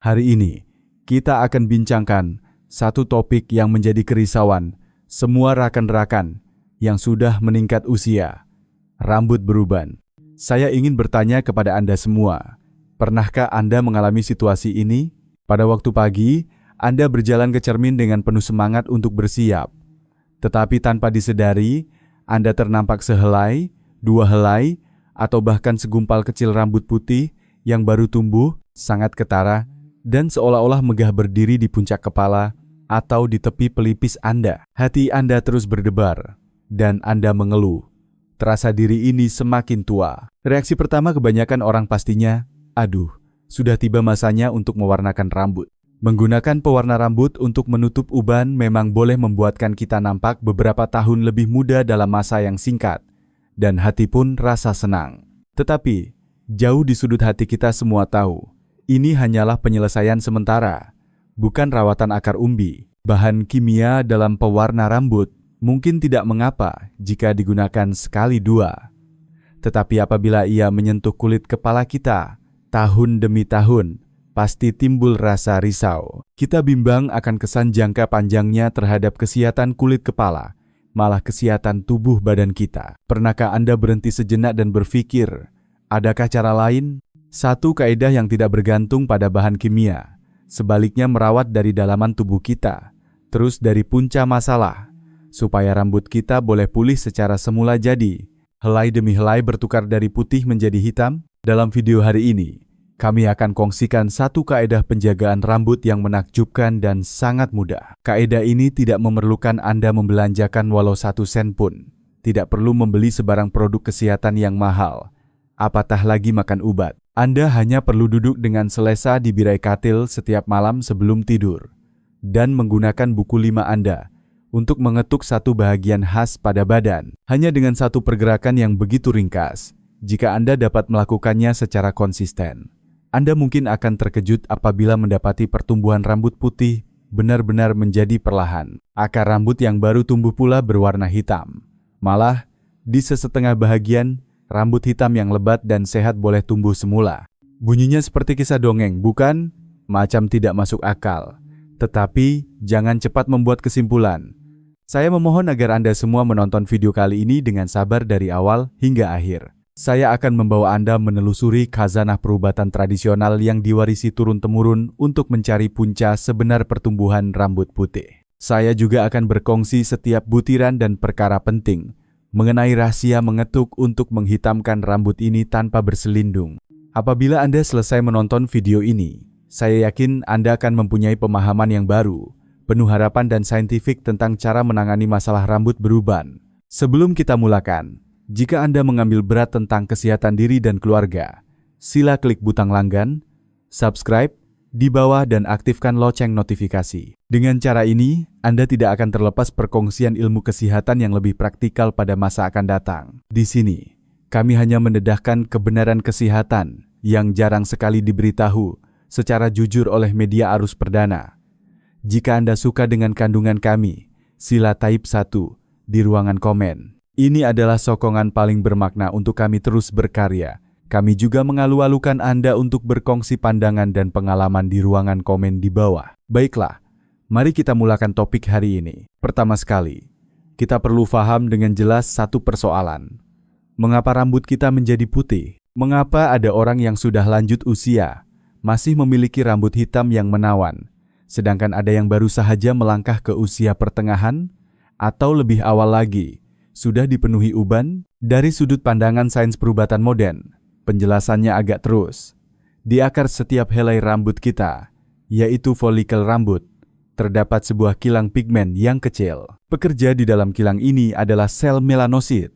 Hari ini, kita akan bincangkan satu topik yang menjadi kerisauan semua rakan-rakan yang sudah meningkat usia, rambut beruban. Saya ingin bertanya kepada Anda semua, pernahkah Anda mengalami situasi ini? Pada waktu pagi, Anda berjalan ke cermin dengan penuh semangat untuk bersiap. Tetapi tanpa disadari, Anda ternampak sehelai, dua helai, atau bahkan segumpal kecil rambut putih yang baru tumbuh, sangat ketara, dan seolah-olah megah berdiri di puncak kepala atau di tepi pelipis Anda. Hati Anda terus berdebar, dan Anda mengeluh. Terasa diri ini semakin tua. Reaksi pertama kebanyakan orang pastinya, aduh, sudah tiba masanya untuk mewarnakan rambut. Menggunakan pewarna rambut untuk menutup uban memang boleh membuatkan kita nampak beberapa tahun lebih muda dalam masa yang singkat, dan hati pun rasa senang. Tetapi, jauh di sudut hati kita semua tahu, ini hanyalah penyelesaian sementara, bukan rawatan akar umbi. Bahan kimia dalam pewarna rambut mungkin tidak mengapa jika digunakan sekali dua. Tetapi apabila ia menyentuh kulit kepala kita, tahun demi tahun, pasti timbul rasa risau. Kita bimbang akan kesan jangka panjangnya terhadap kesehatan kulit kepala, malah kesehatan tubuh badan kita. Pernahkah Anda berhenti sejenak dan berpikir, adakah cara lain? Satu kaidah yang tidak bergantung pada bahan kimia, sebaliknya merawat dari dalaman tubuh kita, terus dari punca masalah, supaya rambut kita boleh pulih secara semula jadi. Helai demi helai bertukar dari putih menjadi hitam. Dalam video hari ini, kami akan kongsikan satu kaidah penjagaan rambut yang menakjubkan dan sangat mudah. Kaidah ini tidak memerlukan Anda membelanjakan walau 1 sen pun. Tidak perlu membeli sebarang produk kesehatan yang mahal, apatah lagi makan ubat. Anda hanya perlu duduk dengan selesa di birai katil setiap malam sebelum tidur, dan menggunakan buku 5 Anda untuk mengetuk satu bahagian khas pada badan. Hanya dengan satu pergerakan yang begitu ringkas, jika Anda dapat melakukannya secara konsisten, Anda mungkin akan terkejut apabila mendapati pertumbuhan rambut putih benar-benar menjadi perlahan. Akar rambut yang baru tumbuh pula berwarna hitam. Malah, di sesetengah bahagian, rambut hitam yang lebat dan sehat boleh tumbuh semula. Bunyinya seperti kisah dongeng, bukan? Macam tidak masuk akal. Tetapi, jangan cepat membuat kesimpulan. Saya memohon agar Anda semua menonton video kali ini dengan sabar dari awal hingga akhir. Saya akan membawa Anda menelusuri khazanah perubatan tradisional yang diwarisi turun-temurun untuk mencari punca sebenar pertumbuhan rambut putih. Saya juga akan berkongsi setiap butiran dan perkara penting mengenai rahasia mengetuk untuk menghitamkan rambut ini tanpa berselindung. Apabila Anda selesai menonton video ini, saya yakin Anda akan mempunyai pemahaman yang baru, penuh harapan dan saintifik tentang cara menangani masalah rambut beruban. Sebelum kita mulakan, jika Anda mengambil berat tentang kesehatan diri dan keluarga, sila klik butang langgan, subscribe di bawah dan aktifkan lonceng notifikasi. Dengan cara ini, Anda tidak akan terlepas perkongsian ilmu kesehatan yang lebih praktikal pada masa akan datang. Di sini, kami hanya mendedahkan kebenaran kesehatan yang jarang sekali diberitahu secara jujur oleh media arus perdana. Jika Anda suka dengan kandungan kami, sila type 1 di ruangan komen. Ini adalah sokongan paling bermakna untuk kami terus berkarya. Kami juga mengalu-alukan Anda untuk berkongsi pandangan dan pengalaman di ruangan komen di bawah. Baiklah, mari kita mulakan topik hari ini. Pertama sekali, kita perlu paham dengan jelas satu persoalan. Mengapa rambut kita menjadi putih? Mengapa ada orang yang sudah lanjut usia masih memiliki rambut hitam yang menawan, sedangkan ada yang baru saja melangkah ke usia pertengahan atau lebih awal lagi, sudah dipenuhi uban? Dari sudut pandangan sains perubatan modern, penjelasannya agak terus. Di akar setiap helai rambut kita, yaitu folikel rambut, terdapat sebuah kilang pigmen yang kecil. Pekerja di dalam kilang ini adalah sel melanosit.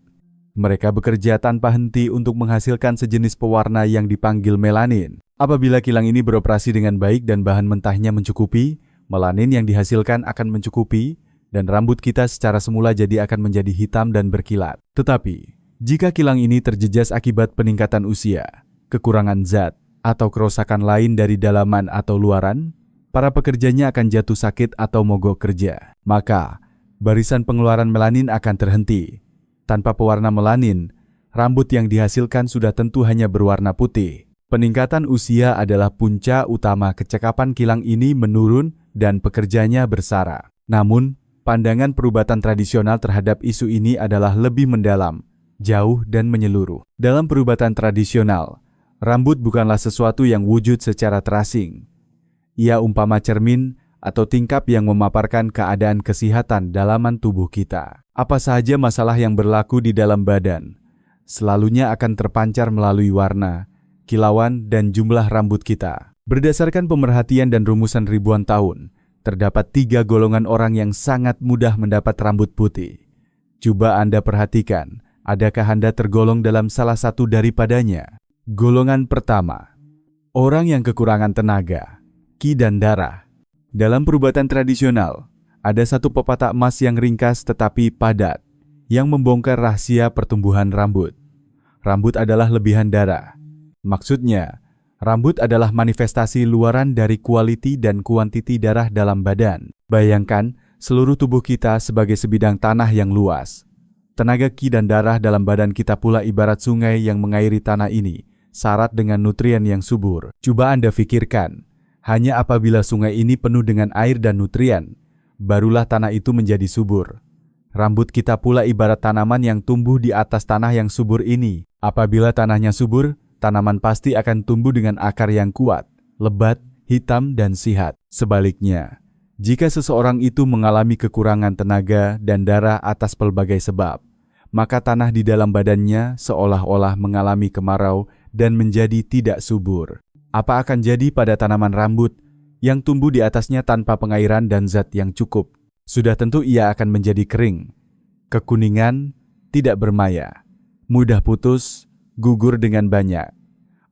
Mereka bekerja tanpa henti untuk menghasilkan sejenis pewarna yang dipanggil melanin. Apabila kilang ini beroperasi dengan baik dan bahan mentahnya mencukupi, melanin yang dihasilkan akan mencukupi, dan rambut kita secara semula jadi akan menjadi hitam dan berkilat. Tetapi, jika kilang ini terjejas akibat peningkatan usia, kekurangan zat, atau kerusakan lain dari dalaman atau luaran, para pekerjanya akan jatuh sakit atau mogok kerja. Maka, barisan pengeluaran melanin akan terhenti. Tanpa pewarna melanin, rambut yang dihasilkan sudah tentu hanya berwarna putih. Peningkatan usia adalah punca utama kecekapan kilang ini menurun dan pekerjanya bersara. Namun, pandangan perubatan tradisional terhadap isu ini adalah lebih mendalam, jauh dan menyeluruh. Dalam perubatan tradisional, rambut bukanlah sesuatu yang wujud secara terasing. Ia umpama cermin atau tingkap yang memaparkan keadaan kesehatan dalaman tubuh kita. Apa saja masalah yang berlaku di dalam badan, selalunya akan terpancar melalui warna, kilauan, dan jumlah rambut kita. Berdasarkan pemerhatian dan rumusan ribuan tahun, terdapat 3 golongan orang yang sangat mudah mendapat rambut putih. Coba Anda perhatikan, adakah Anda tergolong dalam salah satu daripadanya? Golongan pertama, orang yang kekurangan tenaga, ki dan darah. Dalam perubatan tradisional, ada satu pepatah emas yang ringkas tetapi padat, yang membongkar rahasia pertumbuhan rambut. Rambut adalah lebihan darah. Maksudnya, rambut adalah manifestasi luaran dari kualiti dan kuantiti darah dalam badan. Bayangkan seluruh tubuh kita sebagai sebidang tanah yang luas. Tenaga ki dan darah dalam badan kita pula ibarat sungai yang mengairi tanah ini, syarat dengan nutrien yang subur. Coba Anda pikirkan, hanya apabila sungai ini penuh dengan air dan nutrien, barulah tanah itu menjadi subur. Rambut kita pula ibarat tanaman yang tumbuh di atas tanah yang subur ini. Apabila tanahnya subur, tanaman pasti akan tumbuh dengan akar yang kuat, lebat, hitam, dan sihat. Sebaliknya, jika seseorang itu mengalami kekurangan tenaga dan darah atas pelbagai sebab, maka tanah di dalam badannya seolah-olah mengalami kemarau dan menjadi tidak subur. Apa akan jadi pada tanaman rambut yang tumbuh di atasnya tanpa pengairan dan zat yang cukup? Sudah tentu ia akan menjadi kering, kekuningan, tidak bermaya, mudah putus, gugur dengan banyak.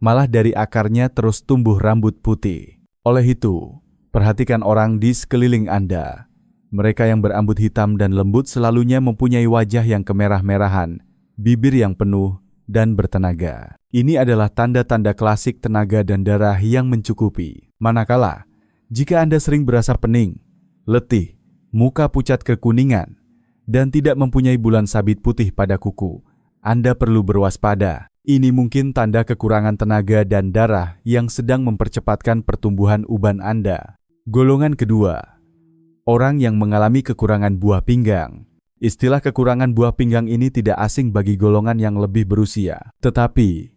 Malah dari akarnya terus tumbuh rambut putih. Oleh itu, perhatikan orang di sekeliling Anda. Mereka yang berambut hitam dan lembut selalunya mempunyai wajah yang kemerah-merahan, bibir yang penuh, dan bertenaga. Ini adalah tanda-tanda klasik tenaga dan darah yang mencukupi. Manakala, jika Anda sering berasa pening, letih, muka pucat kekuningan, dan tidak mempunyai bulan sabit putih pada kuku, Anda perlu berwaspada. Ini mungkin tanda kekurangan tenaga dan darah yang sedang mempercepatkan pertumbuhan uban Anda. Golongan kedua, orang yang mengalami kekurangan buah pinggang. Istilah kekurangan buah pinggang ini tidak asing bagi golongan yang lebih berusia. Tetapi,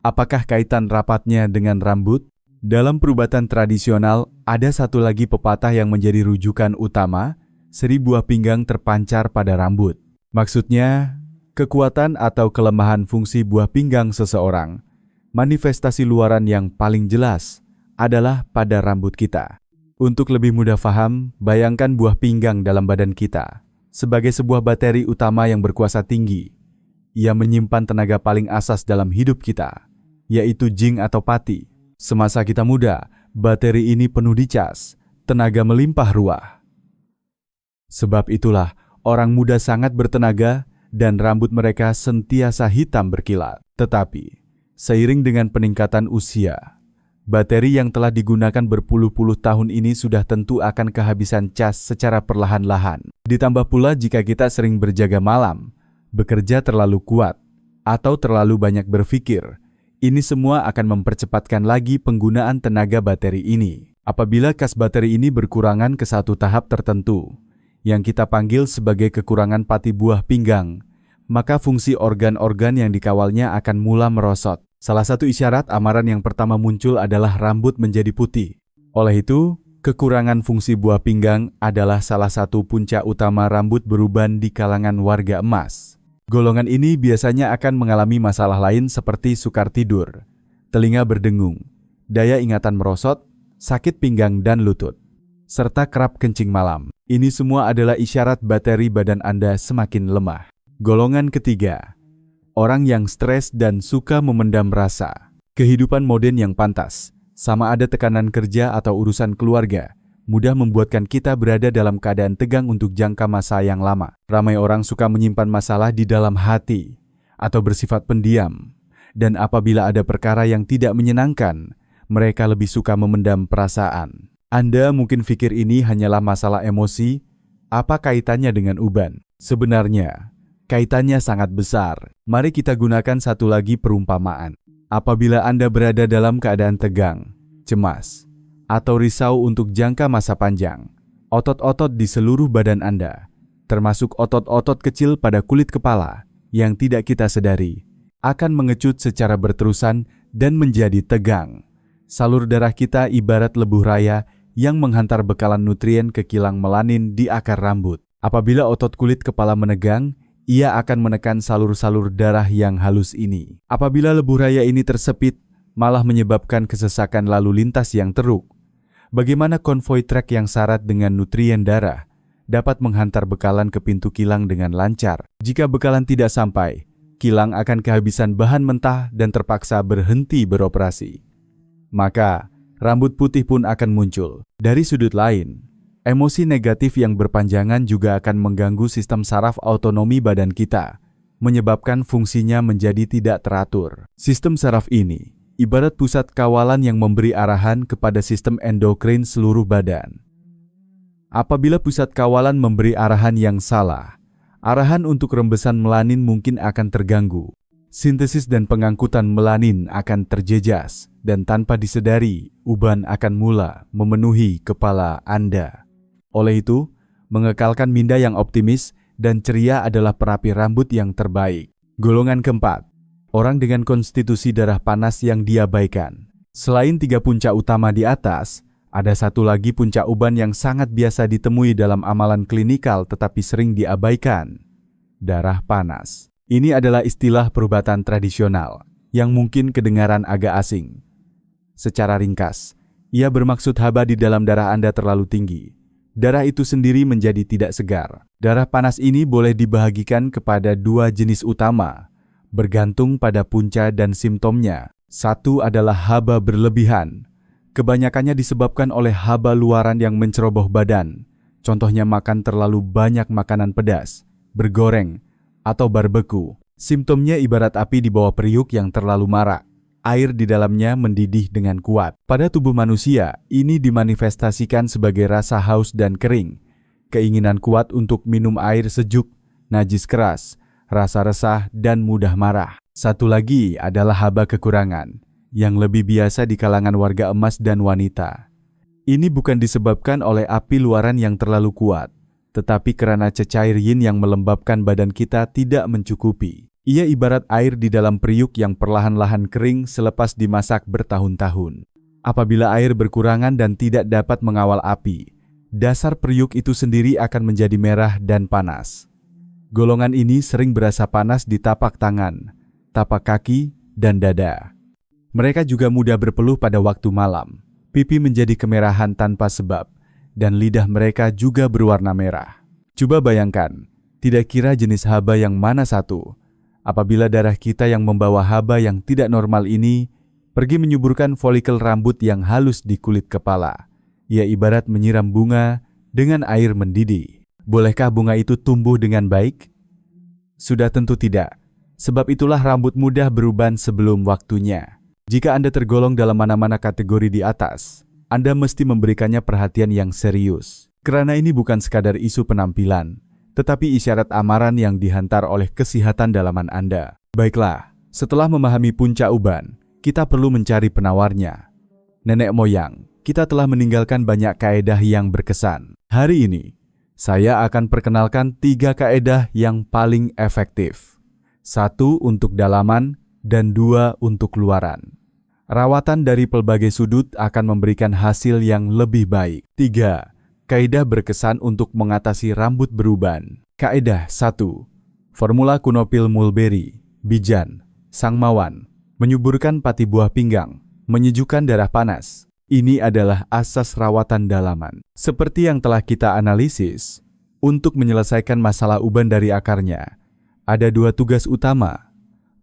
apakah kaitan rapatnya dengan rambut? Dalam perubatan tradisional, ada satu lagi pepatah yang menjadi rujukan utama, 1000 buah pinggang terpancar pada rambut. Maksudnya, kekuatan atau kelemahan fungsi buah pinggang seseorang, manifestasi luaran yang paling jelas adalah pada rambut kita. Untuk lebih mudah paham, bayangkan buah pinggang dalam badan kita sebagai sebuah bateri utama yang berkuasa tinggi. Ia menyimpan tenaga paling asas dalam hidup kita, yaitu jing atau pati. Semasa kita muda, bateri ini penuh dicas, tenaga melimpah ruah. Sebab itulah, orang muda sangat bertenaga dan rambut mereka sentiasa hitam berkilat. Tetapi, seiring dengan peningkatan usia, bateri yang telah digunakan berpuluh-puluh tahun ini sudah tentu akan kehabisan cas secara perlahan-lahan. Ditambah pula jika kita sering berjaga malam, bekerja terlalu kuat, atau terlalu banyak berpikir, ini semua akan mempercepatkan lagi penggunaan tenaga bateri ini. Apabila kas bateri ini berkurangan ke satu tahap tertentu, yang kita panggil sebagai kekurangan pati buah pinggang, maka fungsi organ-organ yang dikawalnya akan mula merosot. Salah satu isyarat amaran yang pertama muncul adalah rambut menjadi putih. Oleh itu, kekurangan fungsi buah pinggang adalah salah satu punca utama rambut beruban di kalangan warga emas. Golongan ini biasanya akan mengalami masalah lain seperti sukar tidur, telinga berdengung, daya ingatan merosot, sakit pinggang dan lutut, serta kerap kencing malam. Ini semua adalah isyarat bateri badan Anda semakin lemah. Golongan ketiga, orang yang stres dan suka memendam rasa. Kehidupan modern yang pantas, sama ada tekanan kerja atau urusan keluarga, mudah membuatkan kita berada dalam keadaan tegang untuk jangka masa yang lama. Ramai orang suka menyimpan masalah di dalam hati atau bersifat pendiam. Dan apabila ada perkara yang tidak menyenangkan, mereka lebih suka memendam perasaan. Anda mungkin pikir ini hanyalah masalah emosi, apa kaitannya dengan uban? Sebenarnya, kaitannya sangat besar. Mari kita gunakan satu lagi perumpamaan. Apabila Anda berada dalam keadaan tegang, cemas, atau risau untuk jangka masa panjang, otot-otot di seluruh badan Anda, termasuk otot-otot kecil pada kulit kepala yang tidak kita sadari, akan mengecut secara berterusan dan menjadi tegang. Salur darah kita ibarat lebuh raya yang menghantar bekalan nutrien ke kilang melanin di akar rambut. Apabila otot kulit kepala menegang, ia akan menekan salur-salur darah yang halus ini. Apabila lebuh raya ini tersepit, malah menyebabkan kesesakan lalu lintas yang teruk. Bagaimana konvoi trek yang syarat dengan nutrien darah dapat menghantar bekalan ke pintu kilang dengan lancar? Jika bekalan tidak sampai, kilang akan kehabisan bahan mentah dan terpaksa berhenti beroperasi. Maka, rambut putih pun akan muncul. Dari sudut lain, emosi negatif yang berpanjangan juga akan mengganggu sistem saraf otonomi badan kita, menyebabkan fungsinya menjadi tidak teratur. Sistem saraf ini ibarat pusat kawalan yang memberi arahan kepada sistem endokrin seluruh badan. Apabila pusat kawalan memberi arahan yang salah, arahan untuk rembesan melanin mungkin akan terganggu. Sintesis dan pengangkutan melanin akan terjejas, dan tanpa disadari, uban akan mula memenuhi kepala Anda. Oleh itu, mengekalkan minda yang optimis dan ceria adalah perapi rambut yang terbaik. Golongan keempat, orang dengan konstitusi darah panas yang diabaikan. Selain 3 puncak utama di atas, ada satu lagi puncak uban yang sangat biasa ditemui dalam amalan klinikal tetapi sering diabaikan. Darah panas. Ini adalah istilah perubatan tradisional yang mungkin kedengaran agak asing. Secara ringkas, ia bermaksud haba di dalam darah Anda terlalu tinggi. Darah itu sendiri menjadi tidak segar. Darah panas ini boleh dibahagikan kepada 2 jenis utama, bergantung pada punca dan simptomnya. Satu adalah haba berlebihan. Kebanyakannya disebabkan oleh haba luaran yang menceroboh badan. Contohnya makan terlalu banyak makanan pedas, bergoreng, atau barbeku. Simptomnya ibarat api di bawah periuk yang terlalu marak. Air di dalamnya mendidih dengan kuat. Pada tubuh manusia, ini dimanifestasikan sebagai rasa haus dan kering, keinginan kuat untuk minum air sejuk, najis keras, rasa resah, dan mudah marah. Satu lagi adalah haba kekurangan, yang lebih biasa di kalangan warga emas dan wanita. Ini bukan disebabkan oleh api luaran yang terlalu kuat, tetapi karena cecair yin yang melembabkan badan kita tidak mencukupi. Ia ibarat air di dalam periuk yang perlahan-lahan kering selepas dimasak bertahun-tahun. Apabila air berkurangan dan tidak dapat mengawal api, dasar periuk itu sendiri akan menjadi merah dan panas. Golongan ini sering berasa panas di tapak tangan, tapak kaki, dan dada. Mereka juga mudah berpeluh pada waktu malam. Pipi menjadi kemerahan tanpa sebab, dan lidah mereka juga berwarna merah. Coba bayangkan, tidak kira jenis haba yang mana satu. Apabila darah kita yang membawa haba yang tidak normal ini pergi menyuburkan folikel rambut yang halus di kulit kepala, ia ibarat menyiram bunga dengan air mendidih. Bolehkah bunga itu tumbuh dengan baik? Sudah tentu tidak. Sebab itulah rambut mudah beruban sebelum waktunya. Jika Anda tergolong dalam mana-mana kategori di atas, Anda mesti memberikannya perhatian yang serius. Karena ini bukan sekadar isu penampilan, tetapi isyarat amaran yang dihantar oleh kesehatan dalaman Anda. Baiklah, setelah memahami puncak uban, kita perlu mencari penawarnya. Nenek moyang, kita telah meninggalkan banyak kaedah yang berkesan. Hari ini, saya akan perkenalkan 3 kaedah yang paling efektif. 1 untuk dalaman dan 2 untuk luaran. Rawatan dari pelbagai sudut akan memberikan hasil yang lebih baik. 3. Kaidah berkesan untuk mengatasi rambut beruban. Kaidah 1. Formula kuno pil mulberry, bijan, sangmawan, menyuburkan pati buah pinggang, menyejukkan darah panas. Ini adalah asas rawatan dalaman. Seperti yang telah kita analisis, untuk menyelesaikan masalah uban dari akarnya, ada 2 tugas utama.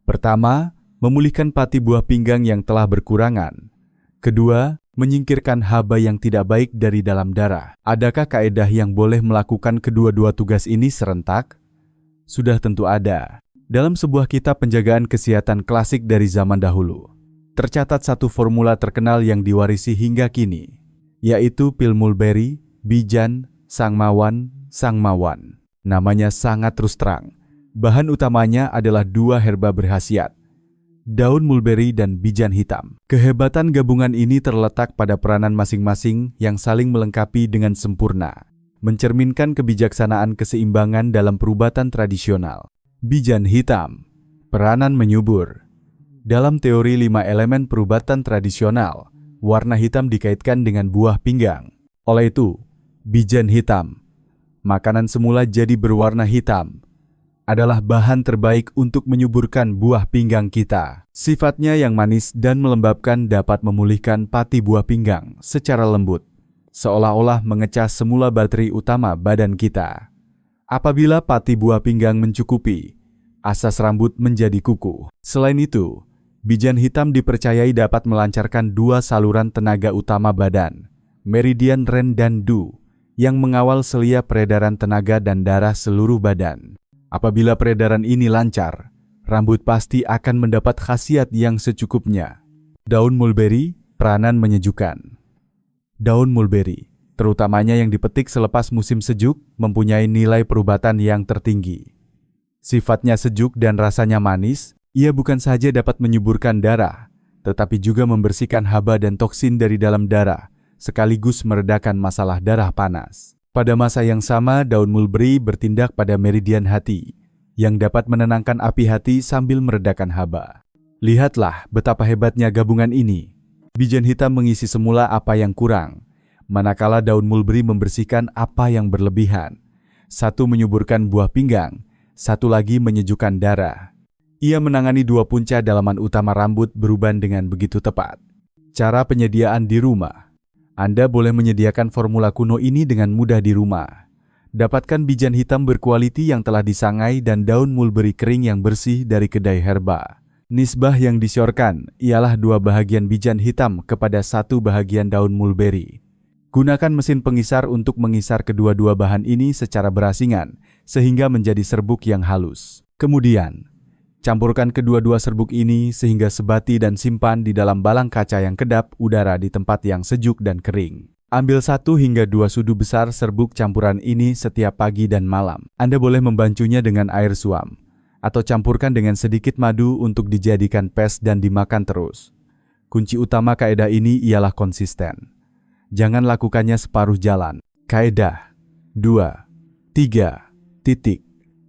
Pertama, memulihkan pati buah pinggang yang telah berkurangan. Kedua, menyingkirkan haba yang tidak baik dari dalam darah. Adakah kaedah yang boleh melakukan kedua-dua tugas ini serentak? Sudah tentu ada. Dalam sebuah kitab penjagaan kesehatan klasik dari zaman dahulu, tercatat satu formula terkenal yang diwarisi hingga kini, yaitu pil mulberry, bijan, sangmawan. Namanya sangat terus terang. Bahan utamanya adalah 2 herba berkhasiat, daun mulberry dan bijan hitam. Kehebatan gabungan ini terletak pada peranan masing-masing yang saling melengkapi dengan sempurna, mencerminkan kebijaksanaan keseimbangan dalam perubatan tradisional. Bijan hitam, peranan menyubur. Dalam teori 5 elemen perubatan tradisional, warna hitam dikaitkan dengan buah pinggang. Oleh itu, bijan hitam, makanan semula jadi berwarna hitam, adalah bahan terbaik untuk menyuburkan buah pinggang kita. Sifatnya yang manis dan melembabkan dapat memulihkan pati buah pinggang secara lembut, seolah-olah mengecas semula bahteri utama badan kita. Apabila pati buah pinggang mencukupi, asas rambut menjadi kukuh. Selain itu, bijan hitam dipercayai dapat melancarkan 2 saluran tenaga utama badan, meridian Ren dan Du, yang mengawal selia peredaran tenaga dan darah seluruh badan. Apabila peredaran ini lancar, rambut pasti akan mendapat khasiat yang secukupnya. Daun mulberry, peranan menyejukkan. Daun mulberry, terutamanya yang dipetik selepas musim sejuk, mempunyai nilai perubatan yang tertinggi. Sifatnya sejuk dan rasanya manis, ia bukan saja dapat menyuburkan darah, tetapi juga membersihkan haba dan toksin dari dalam darah, sekaligus meredakan masalah darah panas. Pada masa yang sama, daun mulberry bertindak pada meridian hati, yang dapat menenangkan api hati sambil meredakan haba. Lihatlah betapa hebatnya gabungan ini. Bijan hitam mengisi semula apa yang kurang, manakala daun mulberry membersihkan apa yang berlebihan. Satu menyuburkan buah pinggang, satu lagi menyejukkan darah. Ia menangani 2 punca dalaman utama rambut beruban dengan begitu tepat. Cara penyediaan di rumah. Anda boleh menyediakan formula kuno ini dengan mudah di rumah. Dapatkan bijan hitam berkualiti yang telah disangai dan daun mulberry kering yang bersih dari kedai herba. Nisbah yang disyorkan ialah 2 bahagian bijan hitam kepada 1 bahagian daun mulberry. Gunakan mesin pengisar untuk mengisar kedua-dua bahan ini secara berasingan, sehingga menjadi serbuk yang halus. Kemudian, campurkan kedua-dua serbuk ini sehingga sebati dan simpan di dalam balang kaca yang kedap udara di tempat yang sejuk dan kering. Ambil 1 hingga 2 sudu besar serbuk campuran ini setiap pagi dan malam. Anda boleh membancunya dengan air suam, atau campurkan dengan sedikit madu untuk dijadikan pes dan dimakan terus. Kunci utama kaedah ini ialah konsisten. Jangan lakukannya separuh jalan. Kaedah 2, 3, titik.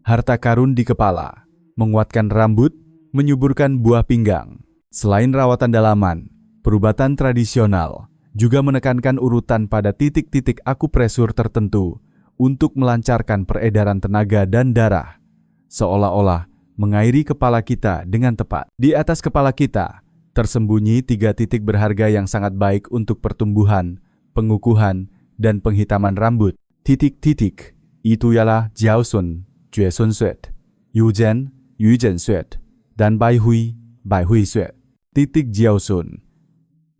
Harta karun di kepala. Menguatkan rambut, menyuburkan buah pinggang. Selain rawatan dalaman, perubatan tradisional juga menekankan urutan pada titik-titik akupresur tertentu untuk melancarkan peredaran tenaga dan darah, seolah-olah mengairi kepala kita dengan tepat. Di atas kepala kita, tersembunyi 3 titik berharga yang sangat baik untuk pertumbuhan, pengukuhan, dan penghitaman rambut. Titik-titik itu ialah Jiaosun, Juesun Sweat, Yujen, Yujen Sweat, dan Baihui, Baihui Sweat. Titik Jiaosun.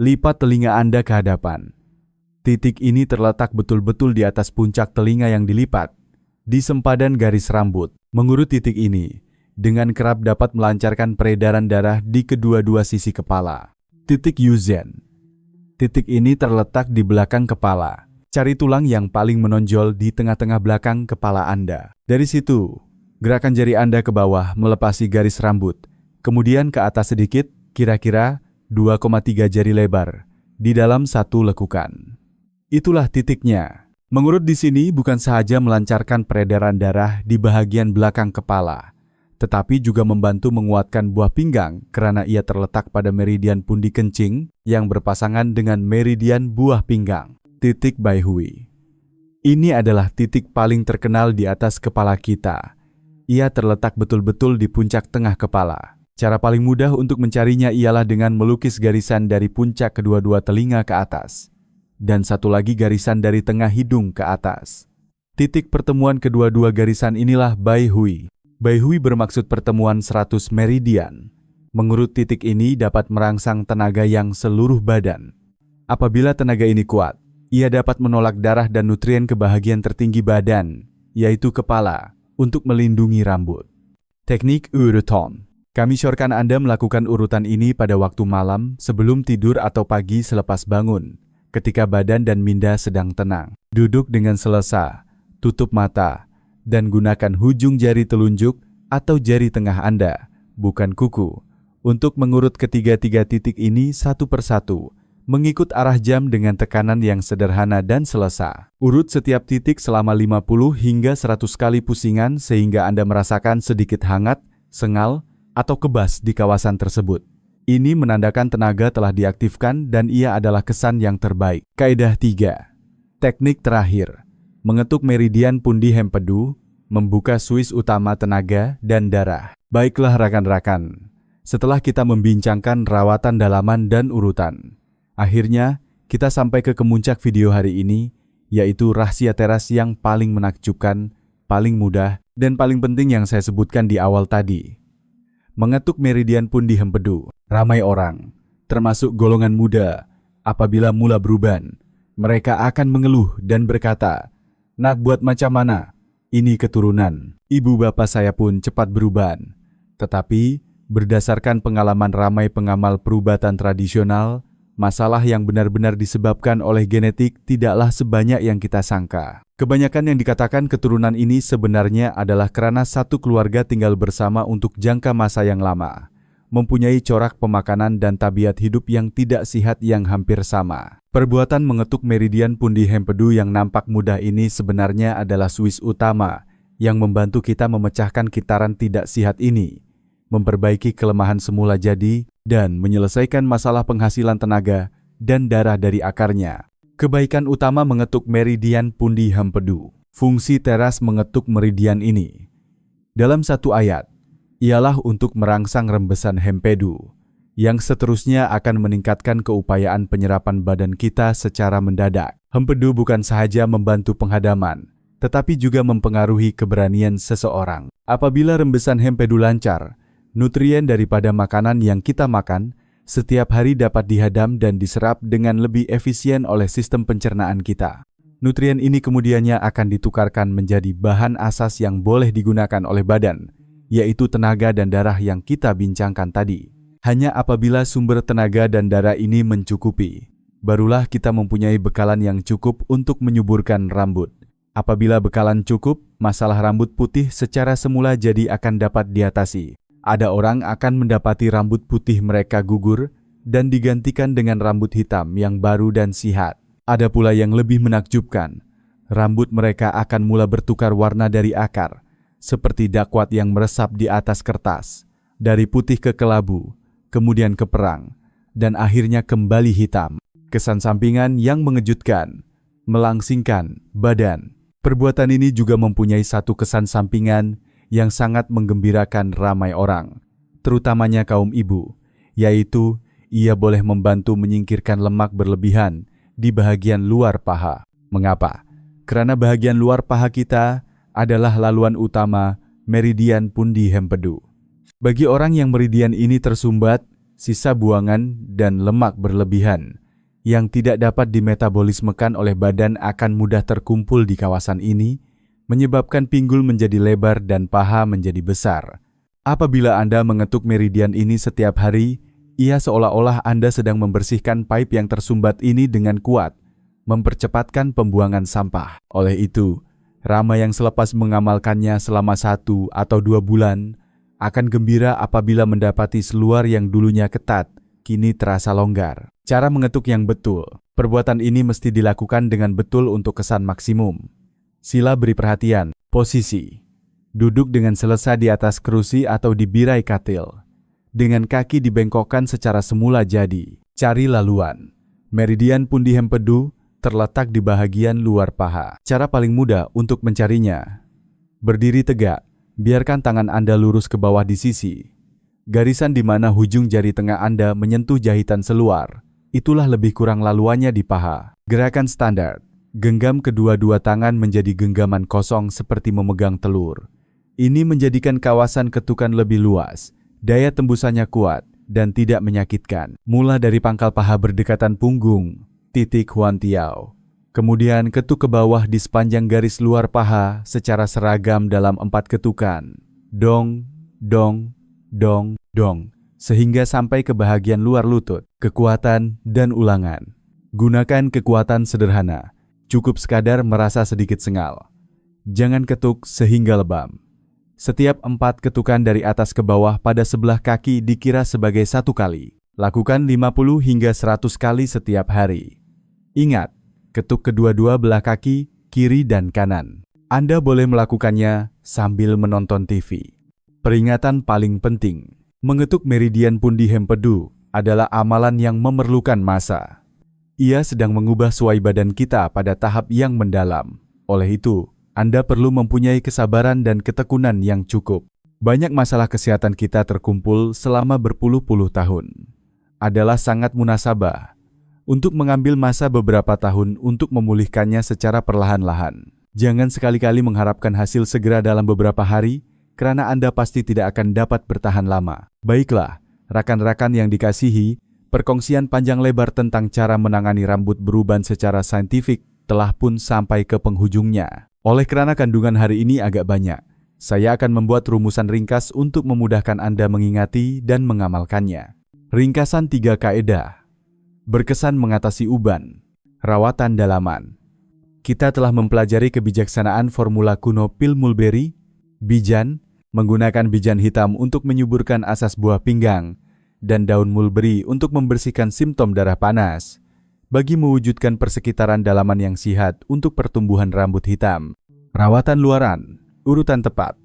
Lipat telinga Anda ke hadapan. Titik ini terletak betul-betul di atas puncak telinga yang dilipat, di sempadan garis rambut. Mengurut titik ini, dengan kerap dapat melancarkan peredaran darah di kedua-dua sisi kepala. Titik Yuzen. Titik ini terletak di belakang kepala. Cari tulang yang paling menonjol di tengah-tengah belakang kepala Anda. Dari situ, gerakan jari Anda ke bawah melepasi garis rambut, kemudian ke atas sedikit, kira-kira 2,3 jari lebar, di dalam 1 lekukan. Itulah titiknya. Mengurut di sini bukan sahaja melancarkan peredaran darah di bagian belakang kepala, tetapi juga membantu menguatkan buah pinggang karena ia terletak pada meridian pundi kencing yang berpasangan dengan meridian buah pinggang. Titik Baihui. Ini adalah titik paling terkenal di atas kepala kita. Ia terletak betul-betul di puncak tengah kepala. Cara paling mudah untuk mencarinya ialah dengan melukis garisan dari puncak kedua-dua telinga ke atas, dan satu lagi garisan dari tengah hidung ke atas. Titik pertemuan kedua-dua garisan inilah Baihui. Baihui bermaksud pertemuan 100 meridian. Mengurut titik ini dapat merangsang tenaga yang seluruh badan. Apabila tenaga ini kuat, ia dapat menolak darah dan nutrien ke bahagian tertinggi badan, yaitu kepala, untuk melindungi rambut. Teknik urutan. Kami syorkan Anda melakukan urutan ini pada waktu malam, sebelum tidur atau pagi selepas bangun, ketika badan dan minda sedang tenang. Duduk dengan selesa, tutup mata, dan gunakan hujung jari telunjuk atau jari tengah Anda, bukan kuku, Untuk mengurut ketiga-tiga titik ini satu persatu, mengikut arah jam dengan tekanan yang sederhana dan selesa. Urut setiap titik selama 50 hingga 100 kali pusingan sehingga Anda merasakan sedikit hangat, sengal, atau kebas di kawasan tersebut. Ini menandakan tenaga telah diaktifkan dan ia adalah kesan yang terbaik. Kaidah 3. Teknik terakhir. Mengetuk meridian pundi hempedu, membuka suis utama tenaga dan darah. Baiklah rekan-rekan, setelah kita membincangkan rawatan dalaman dan urutan, akhirnya, kita sampai ke kemuncak video hari ini, yaitu rahasia teras yang paling menakjubkan, paling mudah, dan paling penting yang saya sebutkan di awal tadi. Mengetuk meridian pundi hempedu, ramai orang, termasuk golongan muda, apabila mula beruban, mereka akan mengeluh dan berkata, "Nak buat macam mana? Ini keturunan." Ibu bapak saya pun cepat beruban. Tetapi, berdasarkan pengalaman ramai pengamal perubatan tradisional, masalah yang benar-benar disebabkan oleh genetik tidaklah sebanyak yang kita sangka. Kebanyakan yang dikatakan keturunan ini sebenarnya adalah karena satu keluarga tinggal bersama untuk jangka masa yang lama, mempunyai corak pemakanan dan tabiat hidup yang tidak sehat yang hampir sama. Perbuatan mengetuk meridian pundi hempedu yang nampak mudah ini sebenarnya adalah suis utama yang membantu kita memecahkan kitaran tidak sehat ini, memperbaiki kelemahan semula jadi, dan menyelesaikan masalah penghasilan tenaga dan darah dari akarnya. Kebaikan utama mengetuk meridian pundi hempedu. Fungsi teras mengetuk meridian ini, dalam satu ayat, ialah untuk merangsang rembesan hempedu, yang seterusnya akan meningkatkan keupayaan penyerapan badan kita secara mendadak. Hempedu bukan sahaja membantu penghadaman, tetapi juga mempengaruhi keberanian seseorang. Apabila rembesan hempedu lancar, nutrien daripada makanan yang kita makan setiap hari dapat dihadam dan diserap dengan lebih efisien oleh sistem pencernaan kita. Nutrien ini kemudiannya akan ditukarkan menjadi bahan asas yang boleh digunakan oleh badan, yaitu tenaga dan darah yang kita bincangkan tadi. Hanya apabila sumber tenaga dan darah ini mencukupi, barulah kita mempunyai bekalan yang cukup untuk menyuburkan rambut. Apabila bekalan cukup, masalah rambut putih secara semula jadi akan dapat diatasi. Ada orang akan mendapati rambut putih mereka gugur dan digantikan dengan rambut hitam yang baru dan sihat. Ada pula yang lebih menakjubkan, rambut mereka akan mula bertukar warna dari akar, seperti dakwat yang meresap di atas kertas, dari putih ke kelabu, kemudian ke perang, dan akhirnya kembali hitam. Kesan sampingan yang mengejutkan, melangsingkan badan. Perbuatan ini juga mempunyai satu kesan sampingan yang sangat menggembirakan ramai orang, terutamanya kaum ibu, yaitu ia boleh membantu menyingkirkan lemak berlebihan di bahagian luar paha. Mengapa? Karena bahagian luar paha kita adalah laluan utama meridian pundi hempedu. Bagi orang yang meridian ini tersumbat, sisa buangan dan lemak berlebihan yang tidak dapat dimetabolismekan oleh badan akan mudah terkumpul di kawasan ini, menyebabkan pinggul menjadi lebar dan paha menjadi besar. Apabila Anda mengetuk meridian ini setiap hari, ia seolah-olah Anda sedang membersihkan pipe yang tersumbat ini dengan kuat, mempercepatkan pembuangan sampah. Oleh itu, ramai yang selepas mengamalkannya selama 1 atau 2 bulan, akan gembira apabila mendapati seluar yang dulunya ketat, kini terasa longgar. Cara mengetuk yang betul. Perbuatan ini mesti dilakukan dengan betul untuk kesan maksimum. Sila beri perhatian. Posisi. Duduk dengan selesa di atas kerusi atau di birai katil. Dengan kaki dibengkokkan secara semula jadi. Cari laluan. Meridian pundi hempedu terletak di bahagian luar paha. Cara paling mudah untuk mencarinya. Berdiri tegak. Biarkan tangan Anda lurus ke bawah di sisi. Garisan di mana hujung jari tengah Anda menyentuh jahitan seluar, itulah lebih kurang laluannya di paha. Gerakan standar. Genggam kedua-dua tangan menjadi genggaman kosong seperti memegang telur. Ini menjadikan kawasan ketukan lebih luas, daya tembusannya kuat, dan tidak menyakitkan. Mula dari pangkal paha berdekatan punggung, titik Huantiao. Kemudian ketuk ke bawah di sepanjang garis luar paha secara seragam dalam 4 ketukan. Dong, dong, dong, dong, sehingga sampai ke bahagian luar lutut. Kekuatan dan ulangan. Gunakan kekuatan sederhana. Cukup sekadar merasa sedikit sengal. Jangan ketuk sehingga lebam. Setiap 4 ketukan dari atas ke bawah pada sebelah kaki dikira sebagai 1 kali. Lakukan 50 hingga 100 kali setiap hari. Ingat, ketuk kedua-dua belah kaki, kiri dan kanan. Anda boleh melakukannya sambil menonton TV. Peringatan paling penting, mengetuk meridian pundi hempedu adalah amalan yang memerlukan massa. Ia sedang mengubah suai badan kita pada tahap yang mendalam. Oleh itu, Anda perlu mempunyai kesabaran dan ketekunan yang cukup. Banyak masalah kesehatan kita terkumpul selama berpuluh-puluh tahun. Adalah sangat munasabah untuk mengambil masa beberapa tahun untuk memulihkannya secara perlahan-lahan. Jangan sekali-kali mengharapkan hasil segera dalam beberapa hari, karena Anda pasti tidak akan dapat bertahan lama. Baiklah, rakan-rakan yang dikasihi, perkongsian panjang lebar tentang cara menangani rambut beruban secara saintifik telah pun sampai ke penghujungnya. Oleh karena kandungan hari ini agak banyak, saya akan membuat rumusan ringkas untuk memudahkan Anda mengingati dan mengamalkannya. Ringkasan 3 kaedah. Berkesan mengatasi uban. Rawatan dalaman. Kita telah mempelajari kebijaksanaan formula kuno pil mulberry, bijan, menggunakan bijan hitam untuk menyuburkan asas buah pinggang, dan daun mulberry untuk membersihkan simptom darah panas, bagi mewujudkan persekitaran dalaman yang sihat untuk pertumbuhan rambut hitam. Rawatan luaran, urutan tepat.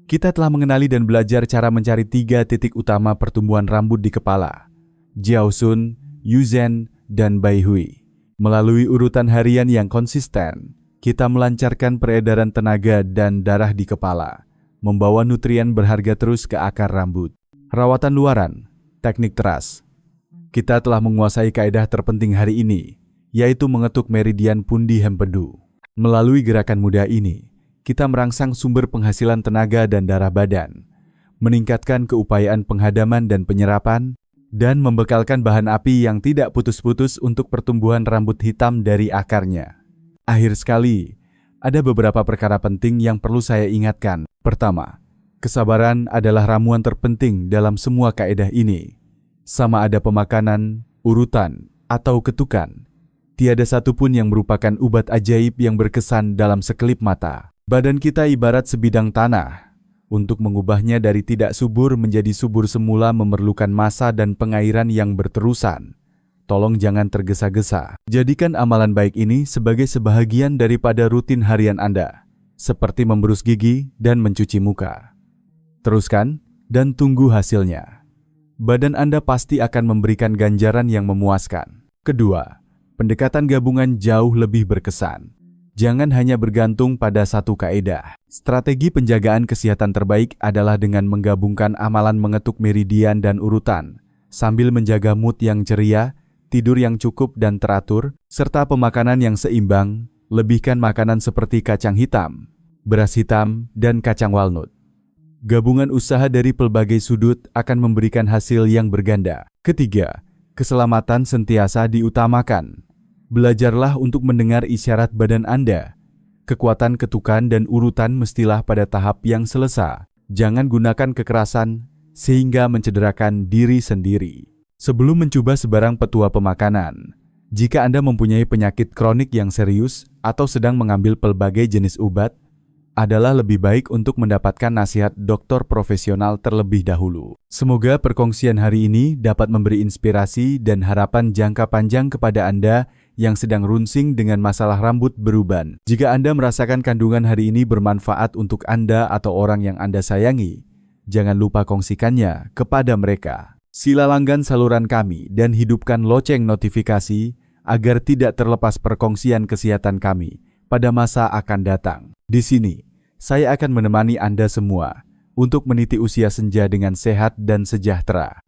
Kita telah mengenali dan belajar cara mencari 3 titik utama pertumbuhan rambut di kepala, Jiaosun, Yuzhen, dan Baihui. Melalui urutan harian yang konsisten, kita melancarkan peredaran tenaga dan darah di kepala, membawa nutrien berharga terus ke akar rambut. Rawatan luaran, teknik teras. Kita telah menguasai kaedah terpenting hari ini, yaitu mengetuk meridian pundi hempedu. Melalui gerakan mudah ini, kita merangsang sumber penghasilan tenaga dan darah badan, meningkatkan keupayaan penghadaman dan penyerapan, dan membekalkan bahan api yang tidak putus-putus untuk pertumbuhan rambut hitam dari akarnya. Akhir sekali, ada beberapa perkara penting yang perlu saya ingatkan. Pertama, kesabaran adalah ramuan terpenting dalam semua kaedah ini. Sama ada pemakanan, urutan, atau ketukan, tiada satupun yang merupakan ubat ajaib yang berkesan dalam sekelip mata. Badan kita ibarat sebidang tanah. Untuk mengubahnya dari tidak subur menjadi subur semula memerlukan massa dan pengairan yang berterusan. Tolong jangan tergesa-gesa. Jadikan amalan baik ini sebagai sebahagian daripada rutin harian Anda, seperti memberus gigi dan mencuci muka. Teruskan dan tunggu hasilnya. Badan Anda pasti akan memberikan ganjaran yang memuaskan. Kedua, pendekatan gabungan jauh lebih berkesan. Jangan hanya bergantung pada satu kaedah. Strategi penjagaan kesehatan terbaik adalah dengan menggabungkan amalan mengetuk meridian dan urutan, sambil menjaga mood yang ceria, tidur yang cukup dan teratur, serta pemakanan yang seimbang. Lebihkan makanan seperti kacang hitam, beras hitam, dan kacang walnut. Gabungan usaha dari pelbagai sudut akan memberikan hasil yang berganda. Ketiga, keselamatan sentiasa diutamakan. Belajarlah untuk mendengar isyarat badan Anda. Kekuatan ketukan dan urutan mestilah pada tahap yang selesa. Jangan gunakan kekerasan sehingga mencederakan diri sendiri. Sebelum mencoba sebarang petua pemakanan, jika Anda mempunyai penyakit kronik yang serius atau sedang mengambil pelbagai jenis obat, adalah lebih baik untuk mendapatkan nasihat dokter profesional terlebih dahulu. Semoga perkongsian hari ini dapat memberi inspirasi dan harapan jangka panjang kepada Anda yang sedang runsing dengan masalah rambut beruban. Jika Anda merasakan kandungan hari ini bermanfaat untuk Anda atau orang yang Anda sayangi, jangan lupa kongsikannya kepada mereka. Sila langgan saluran kami dan hidupkan lonceng notifikasi agar tidak terlepas perkongsian kesehatan kami pada masa akan datang. Di sini, saya akan menemani Anda semua untuk meniti usia senja dengan sehat dan sejahtera.